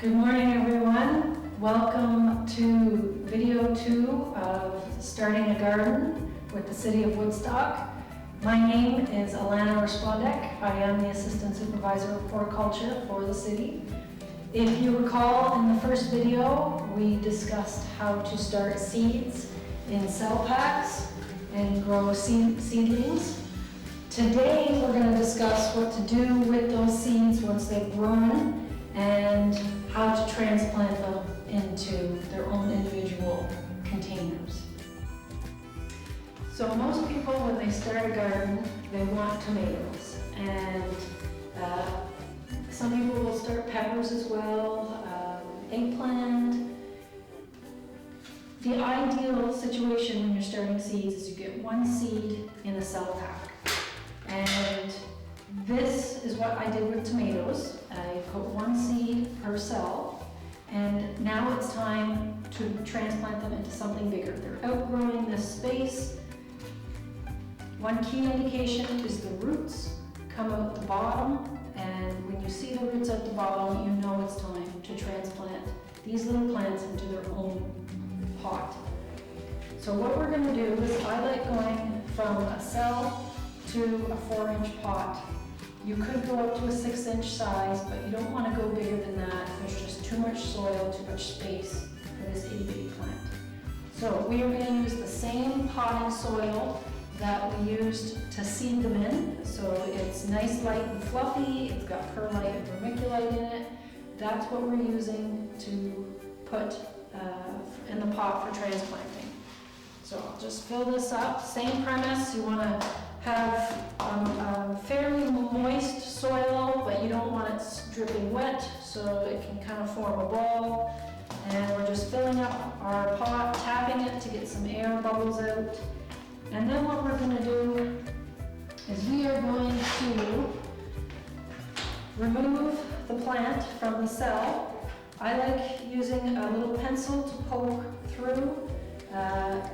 Good morning, everyone. Welcome to video 2 of Starting a Garden with the City of Woodstock. My name is Alana Respondek. I am the Assistant Supervisor of Horticulture for the city. If you recall, in the first video, we discussed how to start seeds in cell packs and grow seedlings. Today, we're going to discuss what to do with those seeds once they've grown and how to transplant them into their own individual containers. So most people, when they start a garden, they want tomatoes, and some people will start peppers as well, eggplant. The ideal situation when you're starting seeds is you get one seed in a cell pack, and this is what I did with tomatoes. I put one seed per cell, and now it's time to transplant them into something bigger. They're outgrowing this space. One key indication is the roots come out the bottom, and when you see the roots at the bottom, you know it's time to transplant these little plants into their own pot. So what we're going to do is I like going from a cell to a 4-inch pot. You could go up to a 6-inch size, but you don't want to go bigger than that. There's just too much soil, too much space for this itty bitty plant. So we are going to use the same potting soil that we used to seed them in. So it's nice, light, and fluffy. It's got perlite and vermiculite in it. That's what we're using to put in the pot for transplanting. So I'll just fill this up. Same premise. You want to have fairly moist soil, but you don't want it dripping wet, so it can kind of form a ball. And we're just filling up our pot, tapping it to get some air bubbles out. And then what we're going to do is we are going to remove the plant from the cell. I like using a little pencil to poke through.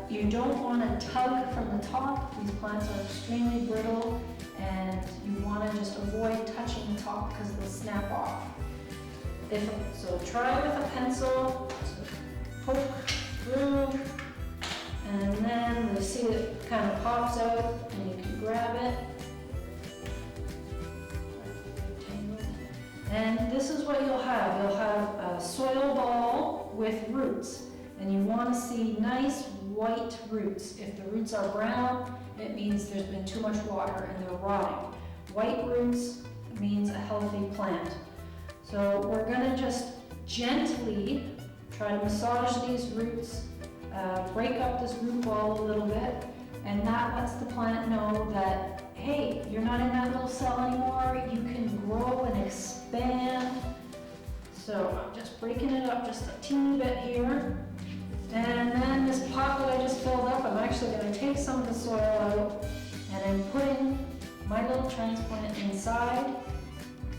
You don't want to tug from the top. These plants are extremely brittle, and you want to just avoid touching the top because they'll snap off. So try with a pencil to poke through, and then you see it kind of pops out, and you can grab it. And this is what you'll have. You'll have a soil ball with roots. And you want to see nice white roots. If the roots are brown, it means there's been too much water and they're rotting. White roots means a healthy plant. So we're going to just gently try to massage these roots, break up this root ball a little bit, and that lets the plant know that, hey, you're not in that little cell anymore, you can grow and expand. So I'm just breaking it up just a teeny bit here. And then this pot that I just filled up, I'm actually going to take some of the soil out, and I'm putting my little transplant inside.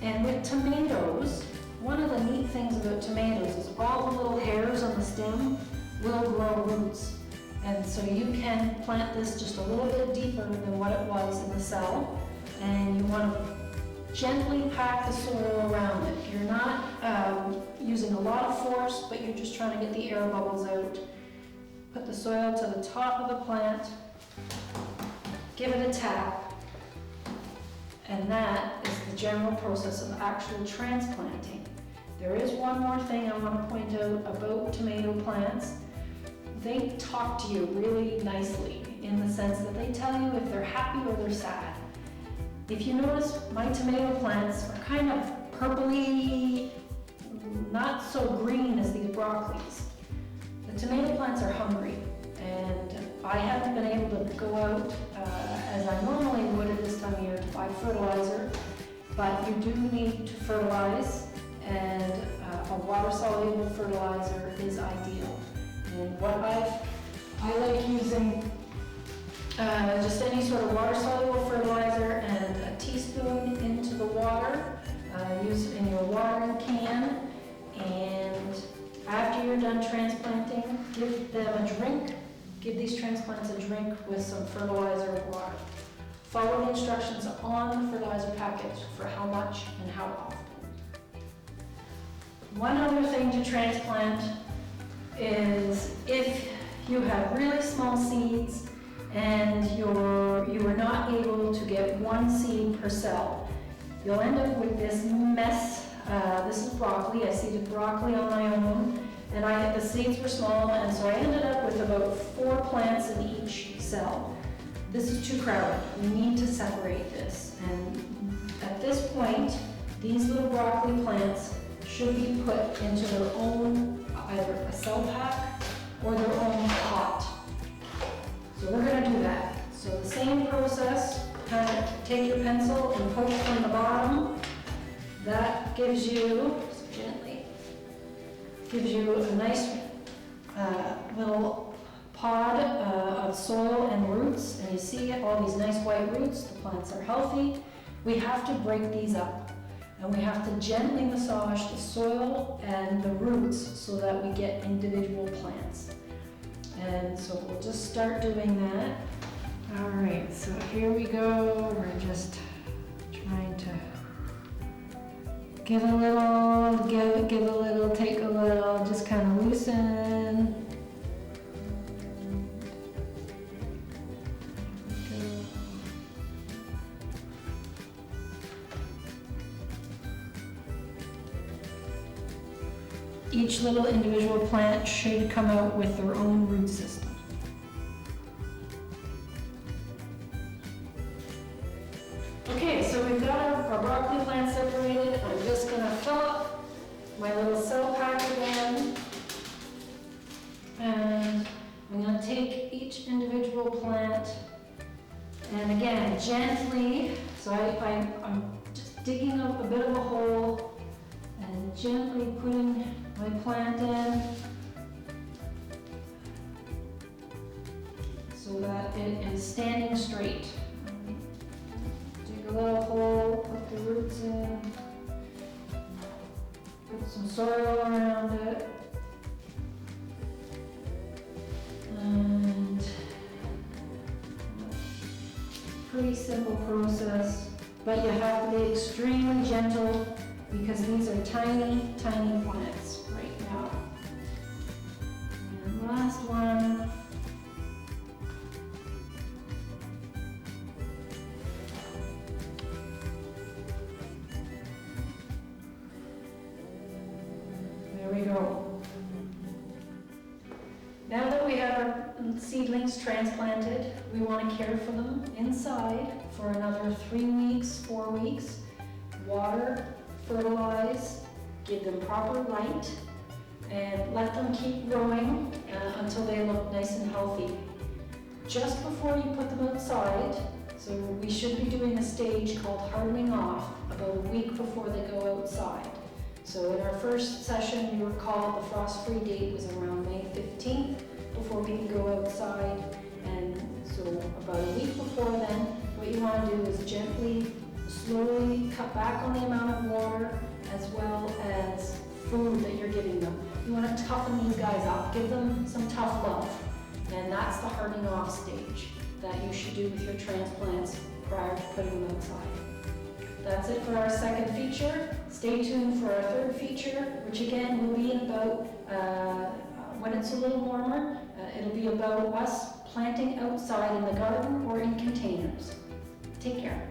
And with tomatoes, one of the neat things about tomatoes is all the little hairs on the stem will grow roots. And so you can plant this just a little bit deeper than what it was in the cell. And you want to gently pack the soil around it. You're not using a lot of force, but you're just trying to get the air bubbles out. Put the soil to the top of the plant, give it a tap, and that is the general process of actual transplanting. There is one more thing I want to point out about tomato plants. They talk to you really nicely in the sense that they tell you if they're happy or they're sad. If you notice, my tomato plants are kind of purpley, not so green as these broccolis. The tomato plants are hungry, and I haven't been able to go out as I normally would at this time of year to buy fertilizer, but you do need to fertilize, and a water-soluble fertilizer is ideal. And what I like using just any sort of water-soluble fertilizer and a teaspoon into the water. Use it in your watering can, and after you're done transplanting, give them a drink. Give these transplants a drink with some fertilizer or water. Follow the instructions on the fertilizer package for how much and how often. One other thing to transplant is if you have really small seeds and you are not able to get one seed per cell, you'll end up with this mess. This is broccoli. I seeded broccoli on my own, and the seeds were small, and so I ended up with about 4 plants in each cell. This is too crowded. We need to separate this, and at this point, these little broccoli plants should be put into their own, either a cell pack or their own pot. So we're going to do that. So the same process, kind of take your pencil and poke from the bottom. That gives you, so gently, gives you a nice little pod of soil and roots. And you see all these nice white roots. The plants are healthy. We have to break these up. And we have to gently massage the soil and the roots so that we get individual plants. And so we'll just start doing that. All right, so here we go. We're just trying to give a little, give a little, take a little, just kind of loosen. Each little individual plant should come out with their own root system. Okay, so we've got our broccoli plant separated. I'm just going to fill up my little cell pack again. And I'm going to take each individual plant and again, gently, so I'm just digging up a bit of a hole and gently putting my plant in so that it is standing straight. Dig a little hole, put the roots in, put some soil around it, and pretty simple process, but you have to be extremely gentle because these are tiny, tiny plants right now. And last one. There we go. Now that we have our seedlings transplanted, we want to care for them inside for another 3 weeks, 4 weeks. Water, fertilize, give them proper light, and let them keep growing until they look nice and healthy. Just before you put them outside, so we should be doing a stage called hardening off about a week before they go outside. So in our first session, you recall the frost-free date was around May 15th before we can go outside, and so about a week before then, what you want to do is gently, slowly cut back on the amount of water as well as food that you're giving them. You want to toughen these guys up, give them some tough love, and that's the hardening off stage that you should do with your transplants prior to putting them outside. That's it for our second feature. Stay tuned for our third feature, which again will be about, when it's a little warmer, it'll be about us planting outside in the garden or in containers. Take care.